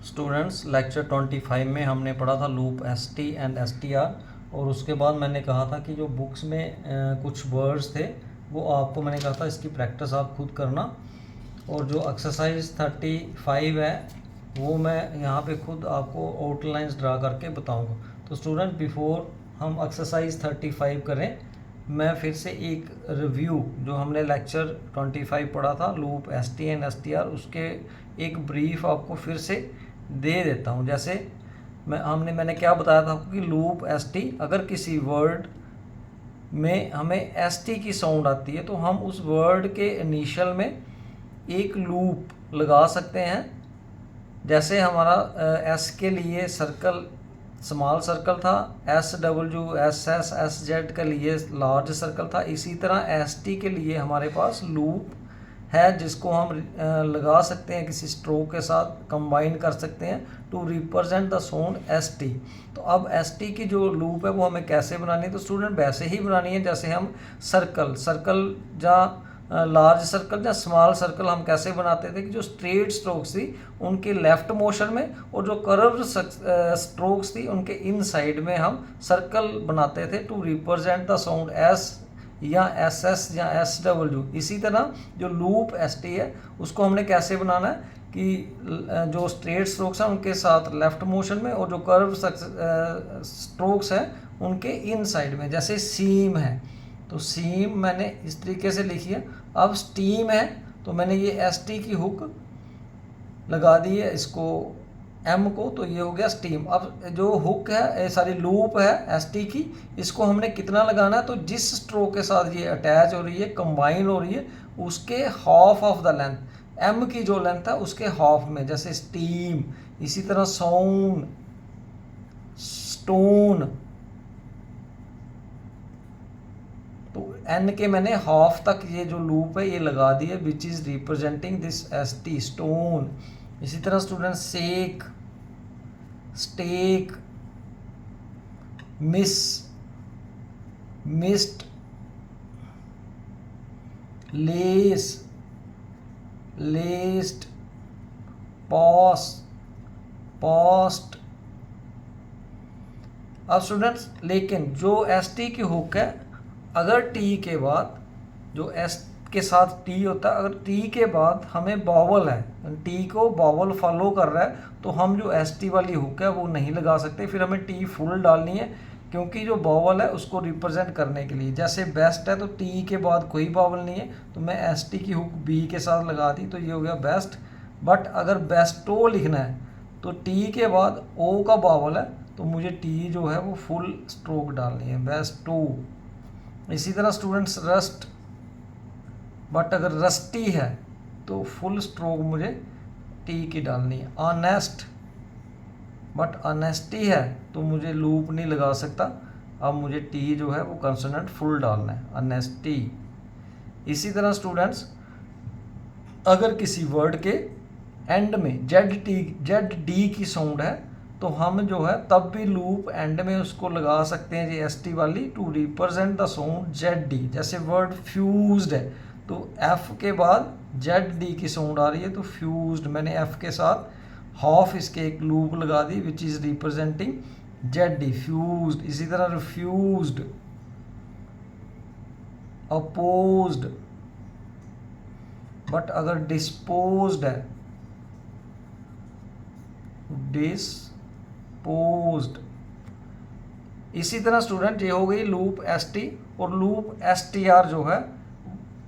Students lecture 25 में हमने पढ़ा था loop S T and S T are, और उसके बाद मैंने कहा था कि जो बुक्स में कुछ वर्ड्स थे वो आपको मैंने कहा था इसकी प्रैक्टिस आप खुद करना, और जो एक्सरसाइज 35 है वो मैं यहाँ पे खुद आपको आउटलाइंस ड्रा करके बताऊँगा। तो स्टूडेंट बिफोर हम एक्सरसाइज 35 करें, मैं फिर से एक रिव्यू जो हमने लेक्चर 25 पढ़ा था loop S T and S T are, उसके एक ब्रीफ आपको फिर से दे देता हूँ। जैसे मैंने क्या बताया था आपको कि लूप एस टी, अगर किसी वर्ड में हमें एस टी की साउंड आती है तो हम उस वर्ड के इनिशियल में एक लूप लगा सकते हैं। जैसे हमारा एस के लिए सर्कल स्मॉल सर्कल था, S W S S S Z के लिए लार्ज सर्कल था, इसी तरह एस टी के लिए हमारे पास लूप है जिसको हम लगा सकते हैं, किसी स्ट्रोक के साथ कंबाइन कर सकते हैं to represent the sound S T. तो अब एस टी की जो लूप है वो हमें कैसे बनानी है, तो स्टूडेंट वैसे ही बनानी है जैसे हम सर्कल या लार्ज सर्कल या स्मॉल सर्कल हम कैसे बनाते थे कि जो स्ट्रेट स्ट्रोक्स थी उनके लेफ्ट मोशन में और जो कर्व स्ट्रोक्स थी उनके इन साइड में हम सर्कल बनाते थे to represent the sound S या एस एस या एस डब्ल्यू। इसी तरह जो लूप एस टी है उसको हमने कैसे बनाना है कि जो स्ट्रेट स्ट्रोक्स हैं उनके साथ लेफ्ट मोशन में और जो कर्व स्ट्रोक्स हैं उनके इन साइड में। जैसे सीम है तो सीम मैंने इस तरीके से लिखी है। अब स्टीम है तो मैंने ये एस टी की हुक लगा दी है इसको एम को, तो ये हो गया स्टीम। अब जो हुक है सारी लूप है एस टी की, इसको हमने कितना लगाना है, तो जिस स्ट्रोक के साथ ये अटैच हो रही है कंबाइन हो रही है उसके half of the length, M की जो लेंथ है उसके हाफ में। जैसे स्टीम, इसी तरह साउंड, स्टोन, तो एन के मैंने हाफ तक ये जो लूप है ये लगा दी है which is representing this S T stone. इसी तरह student sec, stake, miss, mist, less, lest, pause, post. अब स्टूडेंट्स लेकिन जो एस टी की हुक है, अगर टी के बाद जो एस के साथ टी होता है, अगर टी के बाद हमें बावल है, टी को बावल फॉलो कर रहा है, तो हम जो एस टी वाली हुक है वो नहीं लगा सकते, फिर हमें टी फुल डालनी है क्योंकि जो बावल है उसको रिप्रेजेंट करने के लिए। जैसे बेस्ट है तो टी के बाद कोई बावल नहीं है तो मैं एस टी की हुक बी के साथ लगा दी, तो ये हो गया बेस्ट। बट अगर बेस्टो लिखना है तो टी के बाद ओ का बावल है तो मुझे टी जो है वो फुल स्ट्रोक डालनी है, बेस्टो। इसी तरह स्टूडेंट्स रस्ट, बट अगर रस्टी है तो फुल स्ट्रोक मुझे टी की डालनी है। ऑनेस्ट, बट ऑनेस्टी है तो मुझे लूप नहीं लगा सकता, अब मुझे टी जो है वो कंसोनेंट फुल डालना है, ऑनेस्टी। इसी तरह स्टूडेंट्स अगर किसी वर्ड के एंड में जेड डी की साउंड है तो हम जो है तब भी लूप एंड में उसको लगा सकते हैं जी एस टी वाली to represent the sound Z D. जैसे वर्ड फ्यूज्ड है तो एफ के बाद जेड डी की साउंड आ रही है तो फ्यूज्ड, मैंने एफ के साथ हाफ इसके एक लूप लगा दी which is representing Z D, fused. इसी तरह रिफ्यूज्ड, अपोज्ड, बट अगर डिस्पोज्ड है, डिस्पोज्ड। इसी तरह स्टूडेंट ये हो गई लूप एस टी। और लूप एस टी आर जो है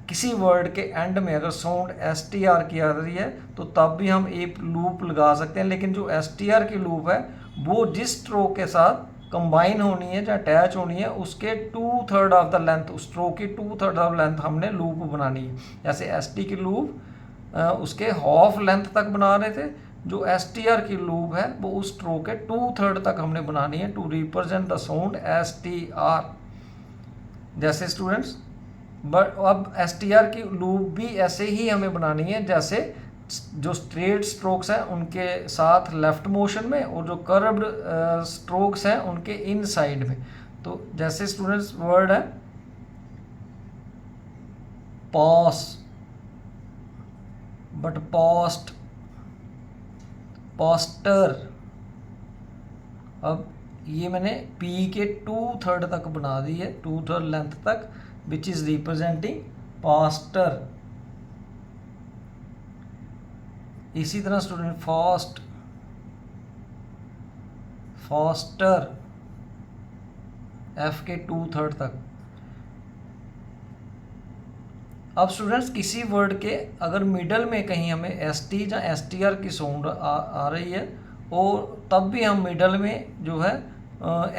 किसी वर्ड के एंड में अगर साउंड एस टी आर की आ रही है तो तब भी हम एक लूप लगा सकते हैं, लेकिन जो एस टी आर की लूप है वो जिस स्ट्रोक के साथ कंबाइन होनी है या अटैच होनी है उसके 2/3 ऑफ द लेंथ, उस स्ट्रोक की 2/3 ऑफ लेंथ हमने लूप बनानी है। जैसे एस टी की लूप उसके हाफ लेंथ तक बना रहे थे, जो एस टी आर की लूप है वो उस स्ट्रोक के 2/3 तक हमने बनानी है to represent the sound S T R. जैसे स्टूडेंट्स बट अब एस टी आर की लूप भी ऐसे ही हमें बनानी है जैसे जो स्ट्रेट स्ट्रोक्स हैं उनके साथ लेफ्ट मोशन में और जो कर्व्ड स्ट्रोक्स हैं उनके इन साइड में। तो जैसे स्टूडेंट्स वर्ड है पॉस, बट पॉस्ट, पोस्टर। अब ये मैंने P के 2/3 तक बना दी है, 2/3 लेंथ तक, विच इज रिप्रेजेंटिंग पोस्टर। इसी तरह स्टूडेंट फास्टर F के 2/3 तक। अब स्टूडेंट्स किसी वर्ड के अगर मिडल में कहीं हमें ST या STR की साउंड आ रही है, और तब भी हम मिडल में जो है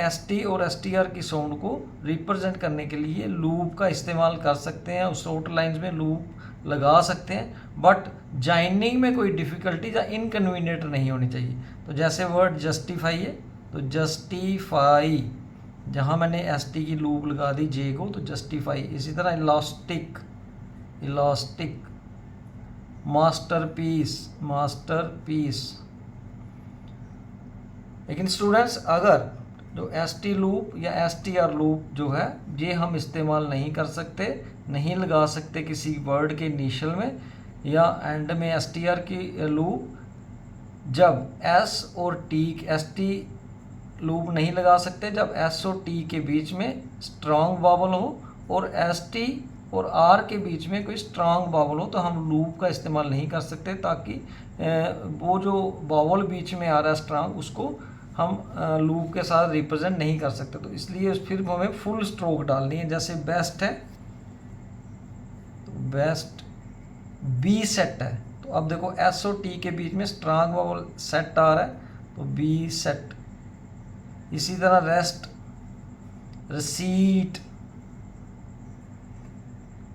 ST और STR की साउंड को रिप्रेजेंट करने के लिए लूप का इस्तेमाल कर सकते हैं, उस शॉर्ट लाइंस में लूप लगा सकते हैं, बट जॉइनिंग में कोई डिफ़िकल्टी या इनकन्वीनियंट नहीं होनी चाहिए। तो जैसे वर्ड जस्टिफाई है, तो जस्टिफाई, जहाँ मैंने ST की लूप लगा दी J को, तो जस्टिफाई। इसी तरह इलास्टिक, मास्टरपीस। लेकिन स्टूडेंट्स अगर जो ST लूप या STR लूप जो है, ये हम इस्तेमाल नहीं कर सकते, नहीं लगा सकते किसी वर्ड के इनिशियल में या एंड में STR की लूप, जब S और T, ST लूप नहीं लगा सकते जब S और T के बीच में स्ट्रॉन्ग वावल हो, और ST और R के बीच में कोई स्ट्रॉन्ग वावल हो, तो हम लूप का इस्तेमाल नहीं कर सकते, ताकि वो जो वावल बीच में आ रहा है स्ट्रॉन्ग, उसको हम लूप के साथ रिप्रेजेंट नहीं कर सकते। तो इसलिए फिर हमें फुल स्ट्रोक डालनी है। जैसे बेस्ट है, तो बेस्ट बी सेट है, तो अब देखो S और T के बीच में स्ट्रॉन्ग वावल सेट आ रहा है, तो बी सेट। इसी तरह rest, receipt,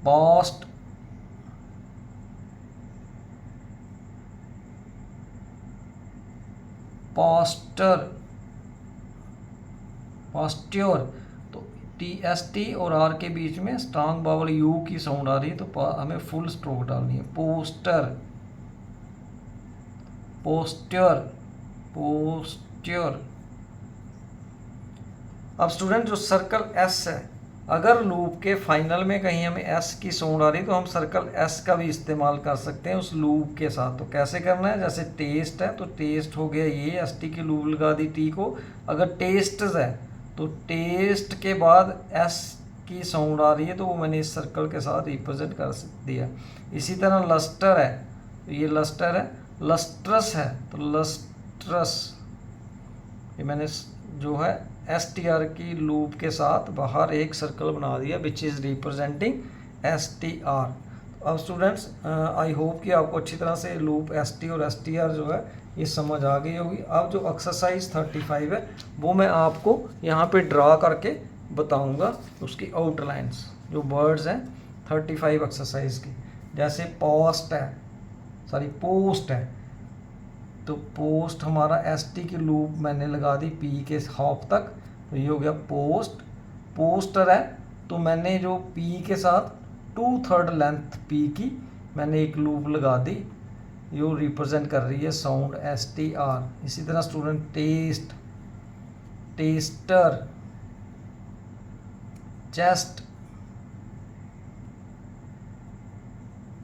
post, poster, posture. तो ST और R के बीच में स्ट्रॉन्ग वावल U की साउंड आ रही है, तो हमें फुल स्ट्रोक डालनी है। Poster, posture. अब स्टूडेंट जो सर्कल S है, अगर लूप के फाइनल में कहीं हमें S की साउंड आ रही है, तो हम सर्कल S का भी इस्तेमाल कर सकते हैं उस लूप के साथ। तो कैसे करना है, जैसे टेस्ट है, तो टेस्ट हो गया, ये ST की लूप लगा दी T को। अगर टेस्ट है, तो टेस्ट के बाद S की साउंड आ रही है, तो वो मैंने इस सर्कल के साथ रिप्रेजेंट कर दिया। इसी तरह लस्टर है, तो ये लस्टर है। लस्ट्रस है, तो लस्ट्रस, ये मैंने जो है STR की लूप के साथ बाहर एक सर्कल बना दिया, विच इज़ रिप्रेजेंटिंग STR। अब स्टूडेंट्स आई होप कि आपको अच्छी तरह से लूप ST और STR जो है ये समझ आ गई होगी। अब जो एक्सरसाइज 35 है, वो मैं आपको यहाँ पे ड्रा करके बताऊँगा, उसकी आउटलाइंस जो वर्ड्स हैं 35 एक्सरसाइज की। जैसे पोस्ट है, तो पोस्ट हमारा ST की लूप मैंने लगा दी P के हाफ तक, तो ये हो गया पोस्ट। पोस्टर है, तो मैंने जो P के साथ 2/3 लेंथ P की मैंने एक लूप लगा दी, जो रिप्रेजेंट कर रही है साउंड STR। इसी तरह student tester,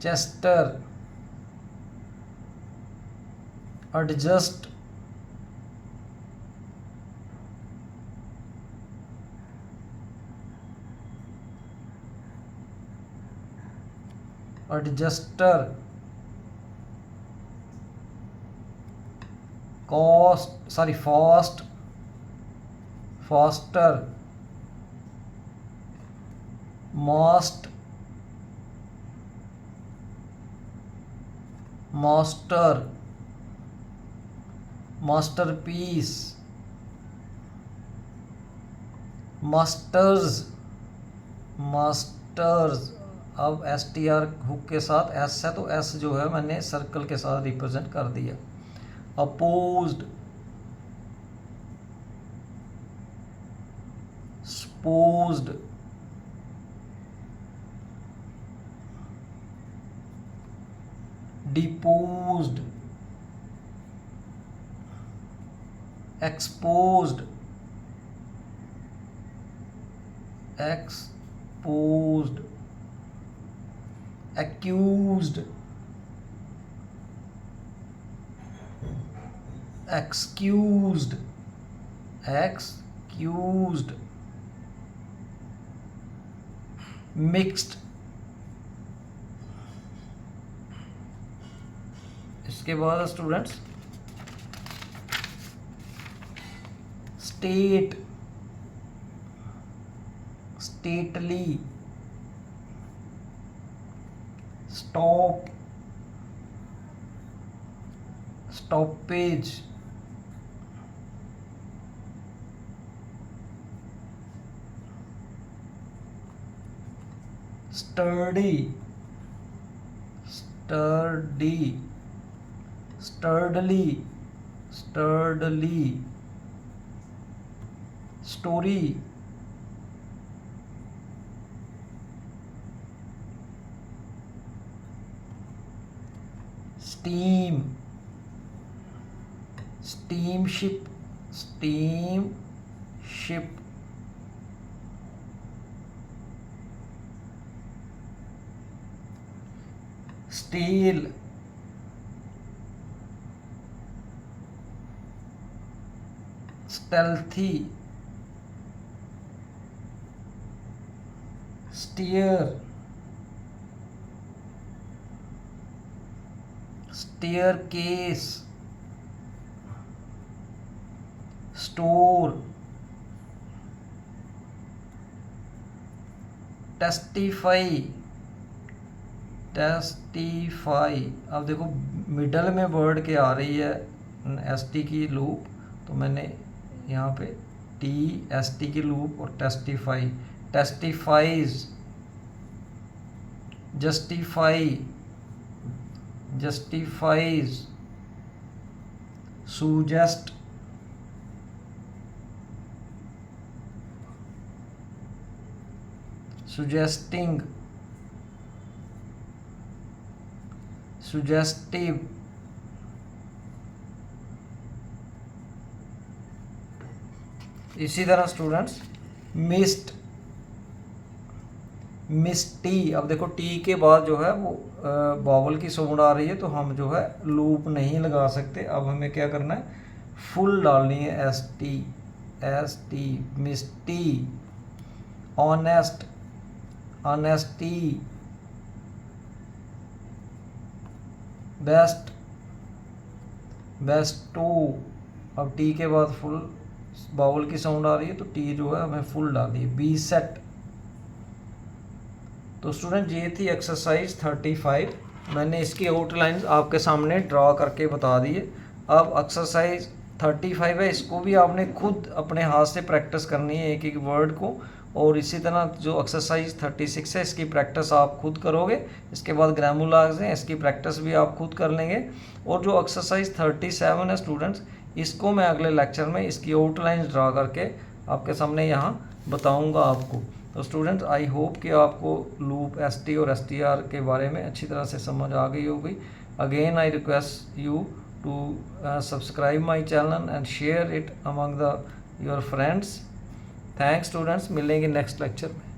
Chester, adjust, adjuster, faster, master, masterpiece, masters. अब STR हुक के साथ S है, तो S जो है मैंने सर्कल के साथ रिप्रेजेंट कर दिया। Opposed, supposed, deposed, exposed, accused, excused, excused, mixed, इसके बाद students state, stately, stop, stoppage, sturdy, sturdy, sturdily, sturdily, story, steam, steamship, steamship, steel, stealthy, steer, staircase, store, testify, testify। अब देखो मिडल में word के आ रही है ST की loop, तो मैंने यहाँ पे TST की लूप और testify, टेस्टिफाइज, justify, justifies, suggest, suggesting, suggestive, इसी तरह स्टूडेंट्स मिस्ट, मिस्टी। अब देखो टी के बाद जो है वो बावल की साउंड आ रही है, तो हम जो है लूप नहीं लगा सकते। अब हमें क्या करना है, फुल डालनी है, ST, मिस्टी, ऑनेस्ट, ऑनेस्टी, बेस्ट, बेस्टो। अब टी के बाद फुल बावल की साउंड आ रही है, तो टी जो है हमें फुल डालनी है, बी सेट। तो स्टूडेंट ये थी एक्सरसाइज 35, मैंने इसकी आउटलाइंस आपके सामने ड्रा करके बता दी है। अब एक्सरसाइज 35 है, इसको भी आपने खुद अपने हाथ से प्रैक्टिस करनी है एक एक वर्ड को, और इसी तरह जो एक्सरसाइज 36 है इसकी प्रैक्टिस आप खुद करोगे। इसके बाद ग्रामुलाज हैं, इसकी प्रैक्टिस भी आप खुद कर लेंगे। और जो एक्सरसाइज 37 है स्टूडेंट्स, इसको मैं अगले लेक्चर में इसकी आउटलाइंस ड्रा करके आपके सामने यहाँ बताऊँगा आपको। तो स्टूडेंट्स आई होप कि आपको लूप ST और STR के बारे में अच्छी तरह से समझ आ गई होगी। Again I request you to subscribe my channel and share it among the your friends. Thanks students, मिलेंगे नेक्स्ट लेक्चर में।